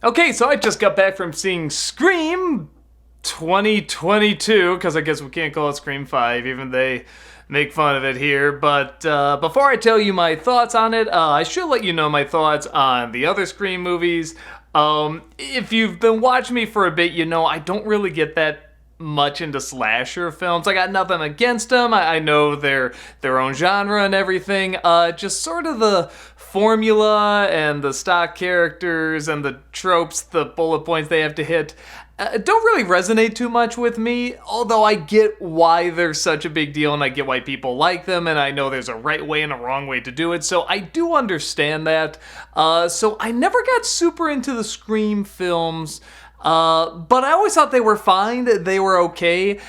Okay, so I just got back from seeing Scream 2022, because I guess we can't call it Scream 5, even they make fun of it here. But before I tell you my thoughts on it, I should let you know my thoughts on the other Scream movies. If you've been watching me for a bit, you know I don't really get that much into slasher films. I got nothing against them. I know their own genre and everything. Just sort of the formula and the stock characters and the tropes, the bullet points they have to hit, don't really resonate too much with me, although I get why they're such a big deal and I get why people like them, and I know there's a right way and a wrong way to do it, so I do understand that. So I never got super into the Scream films. But I always thought they were fine, they were okay.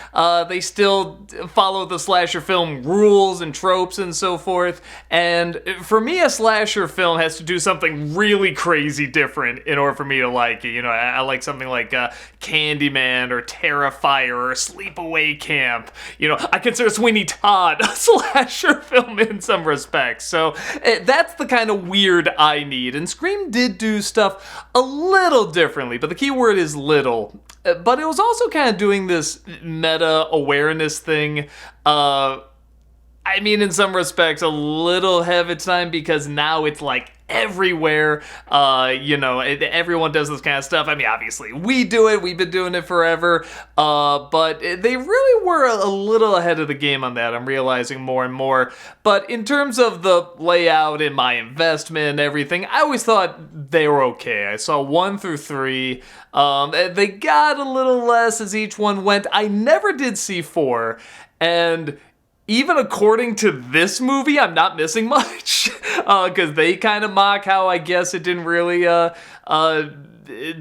They still follow the slasher film rules and tropes and so forth, and for me a slasher film has to do something really crazy different in order for me to like it. You know, I like something like Candyman or Terrifier or Sleepaway Camp. You know, I consider Sweeney Todd a slasher film in some respects, so that's the kind of weird I need, and Scream did do stuff a little differently, but the key word is little. But it was also kind of doing this meta awareness thing. I mean, in some respects, a little ahead of its time, because now it's like everywhere. You know, everyone does this kind of stuff. I mean, obviously, we do it. We've been doing it forever. But they really were a little ahead of the game on that. I'm realizing more and more. But in terms of the layout and my investment and everything, I always thought they were okay. I saw 1 through 3. They got a little less as each one went. I never did see 4. And even according to this movie, I'm not missing much, because they kind of mock how I guess it didn't really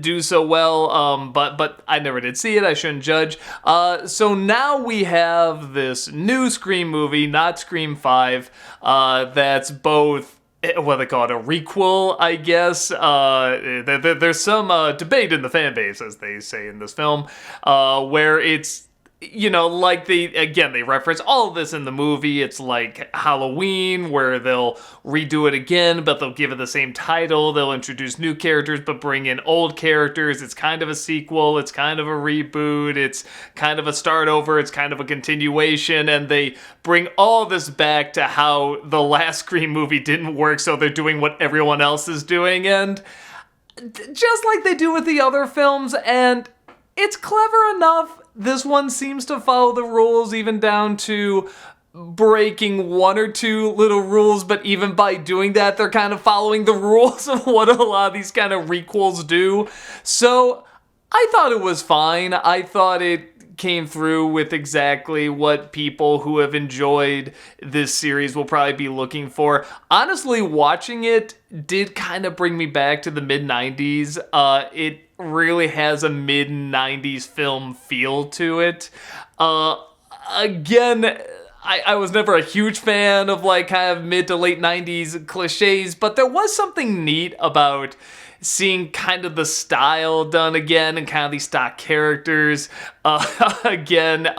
do so well, but I never did see it, I shouldn't judge. So now we have this new Scream movie, not Scream 5, that's both what they call it, a requel, I guess. There's some debate in the fan base, as they say in this film, where it's, you know, like they reference all of this in the movie. It's like Halloween, where they'll redo it again, but they'll give it the same title. They'll introduce new characters, but bring in old characters. It's kind of a sequel. It's kind of a reboot. It's kind of a start over. It's kind of a continuation. And they bring all this back to how the last Scream movie didn't work, so they're doing what everyone else is doing. And just like they do with the other films, and it's clever enough. This one seems to follow the rules, even down to breaking 1 or 2 little rules, but even by doing that, they're kind of following the rules of what a lot of these kind of requels do. So I thought it was fine. I thought it came through with exactly what people who have enjoyed this series will probably be looking for. Honestly, watching it did kind of bring me back to the mid-90s. It really has a mid-90s film feel to it. Again, I was never a huge fan of like kind of mid to late 90s cliches, but there was something neat about seeing kind of the style done again and kind of these stock characters again. But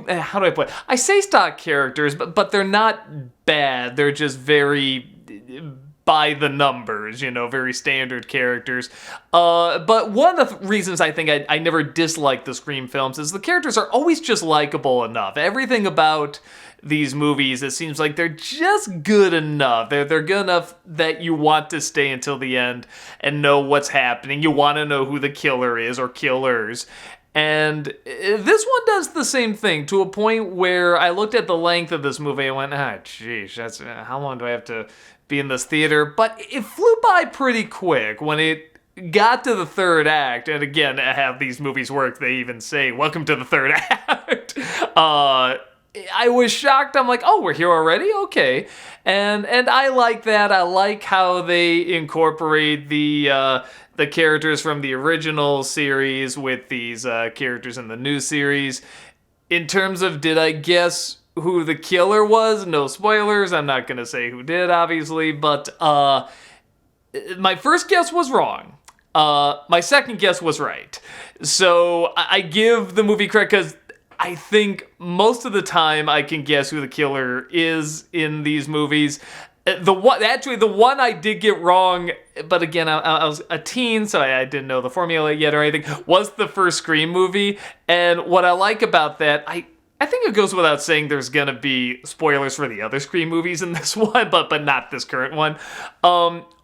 how do I put it? I say stock characters, but they're not bad. They're just very by the numbers, you know, very standard characters. But one of the reasons I think I never disliked the Scream films is the characters are always just likable enough. Everything about these movies, it seems like they're just good enough. They're good enough that you want to stay until the end and know what's happening. You want to know who the killer is or killers. And this one does the same thing, to a point where I looked at the length of this movie and went, geez, that's how long do I have to be in this theater? But it flew by pretty quick when it got to the third act. And again, how these movies work, they even say, welcome to the third act. I was shocked. I'm like, oh, we're here already? Okay. And I like that. I like how they incorporate the characters from the original series with these characters in the new series. In terms of, did I guess who the killer was? No spoilers. I'm not going to say who did, obviously. But my first guess was wrong. My second guess was right. So I give the movie credit because I think most of the time I can guess who the killer is in these movies. The one I did get wrong, but again, I was a teen, so I didn't know the formula yet or anything, was the first Scream movie. And what I like about that, I think it goes without saying there's gonna be spoilers for the other Scream movies in this one, but not this current one.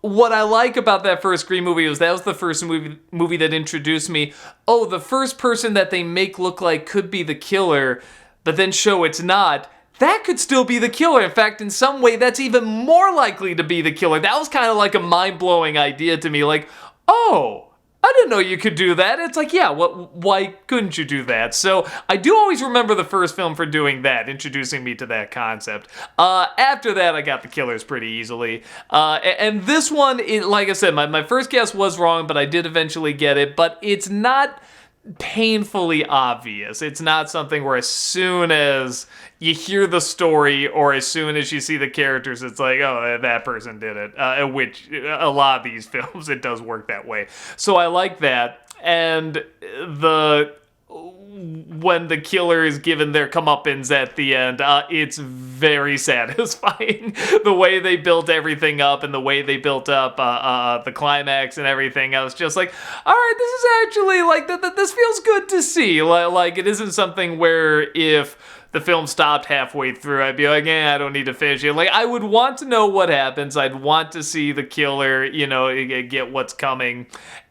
What I like about that first Scream movie was that was the first movie that introduced me, the first person that they make look like could be the killer, but then show it's not. That could still be the killer. In fact, in some way, that's even more likely to be the killer. That was kind of like a mind-blowing idea to me. Like, oh, I didn't know you could do that. It's like, yeah, why couldn't you do that? So I do always remember the first film for doing that, introducing me to that concept. After that, I got the killers pretty easily. And this one, like I said, my first guess was wrong, but I did eventually get it. But it's not painfully obvious. It's not something where as soon as you hear the story or as soon as you see the characters, it's like, oh, that person did it. Which a lot of these films, it does work that way. So I like that. And when the killer is given their comeuppance at the end, it's very satisfying. The way they built everything up and the way they built up the climax and everything, I was just like, all right, this is actually, like, this feels good to see. Like, it isn't something where if the film stopped halfway through, I'd be like, I don't need to finish it. Like, I would want to know what happens. I'd want to see the killer, get what's coming.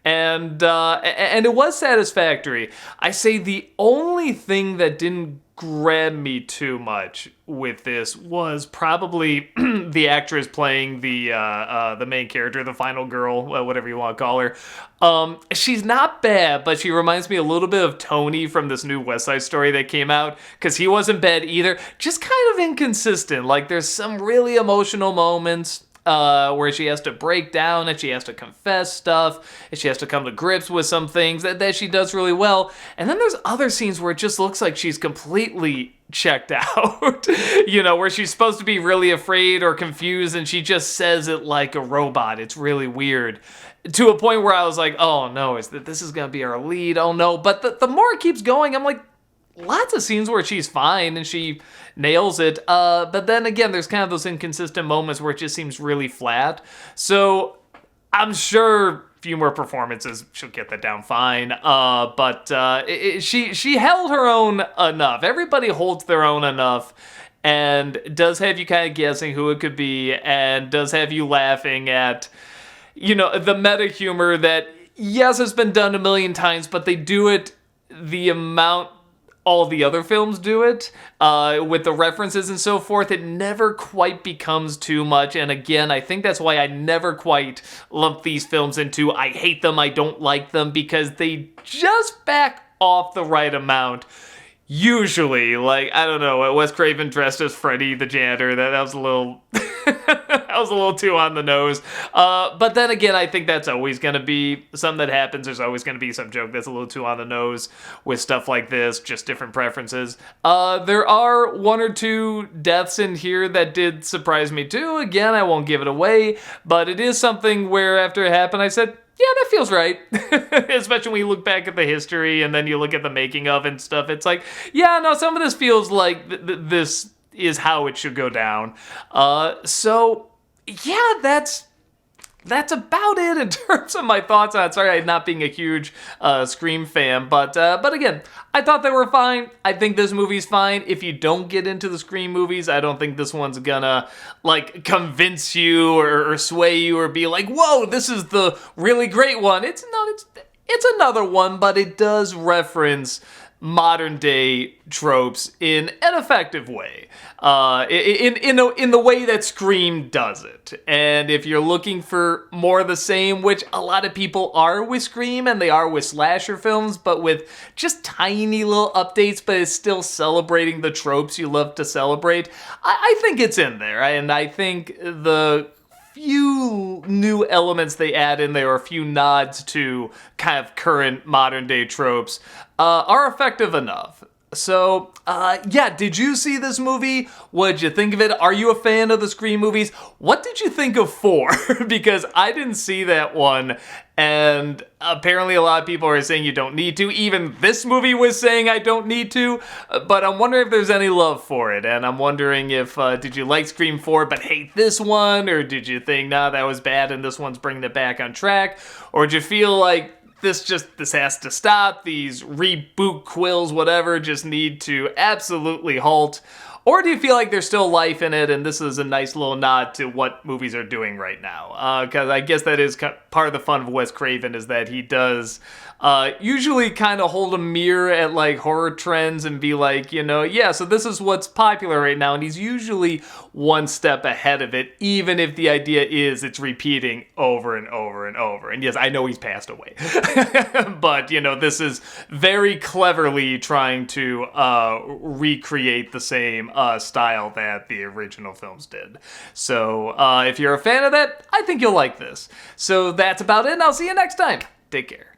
And it was satisfactory. I say the only thing that didn't grab me too much with this was probably the actress playing the main character, the final girl, whatever you want to call her. She's not bad, but she reminds me a little bit of Tony from this new West Side Story that came out, because he wasn't bad either. Just kind of inconsistent. Like, there's some really emotional moments where she has to break down and she has to confess stuff and she has to come to grips with some things that she does really well. And then there's other scenes where it just looks like she's completely checked out, where she's supposed to be really afraid or confused and she just says it like a robot. It's really weird. To a point where I was like, oh no, this is going to be our lead? Oh no. But the more it keeps going, I'm like, lots of scenes where she's fine and she nails it. But then again, there's kind of those inconsistent moments where it just seems really flat. So I'm sure a few more performances, she'll get that down fine. But she held her own enough. Everybody holds their own enough and does have you kind of guessing who it could be and does have you laughing at, the meta humor that, yes, has been done a million times, but they do it the amount all the other films do it, with the references and so forth. It never quite becomes too much. And again, I think that's why I never quite lump these films into I hate them, I don't like them, because they just back off the right amount. Usually, like, I don't know, Wes Craven dressed as Freddy the janitor, that was a little... that was a little too on the nose. But then again, I think that's always going to be something that happens. There's always going to be some joke that's a little too on the nose with stuff like this, just different preferences. There are one or two deaths in here that did surprise me too. Again, I won't give it away, but it is something where after it happened, I said, yeah, that feels right. Especially when you look back at the history and then you look at the making of and stuff. It's like, yeah, no, some of this feels like this is how it should go down. So, yeah, that's about it in terms of my thoughts on it. Sorry, I'm not being a huge Scream fan, but again, I thought they were fine. I think this movie's fine. If you don't get into the Scream movies, I don't think this one's gonna, like, convince you or sway you or be like, whoa, this is the really great one. It's another one, but it does reference modern day tropes in an effective way, in the way that Scream does it. And if you're looking for more of the same, which a lot of people are with Scream and they are with slasher films, but with just tiny little updates, but it's still celebrating the tropes you love to celebrate, I think it's in there. And I think the few new elements they add in there, or a few nods to kind of current modern day tropes, are effective enough. So, yeah, did you see this movie? What'd you think of it? Are you a fan of the Scream movies? What did you think of 4? Because I didn't see that one, and apparently a lot of people are saying you don't need to. Even this movie was saying I don't need to, but I'm wondering if there's any love for it, and I'm wondering if, did you like Scream 4 but hate this one, or did you think, nah, that was bad and this one's bringing it back on track, or did you feel like this has to stop, these reboot quills, whatever, just need to absolutely halt? Or do you feel like there's still life in it and this is a nice little nod to what movies are doing right now? Because I guess that is part of the fun of Wes Craven, is that he does usually kind of hold a mirror at like horror trends and be like, yeah, so this is what's popular right now. And he's usually one step ahead of it, even if the idea is it's repeating over and over and over. And yes, I know he's passed away. But, this is very cleverly trying to recreate the same style that the original films did. So if you're a fan of that, I think you'll like this. So that's about it, and I'll see you next time. Take care.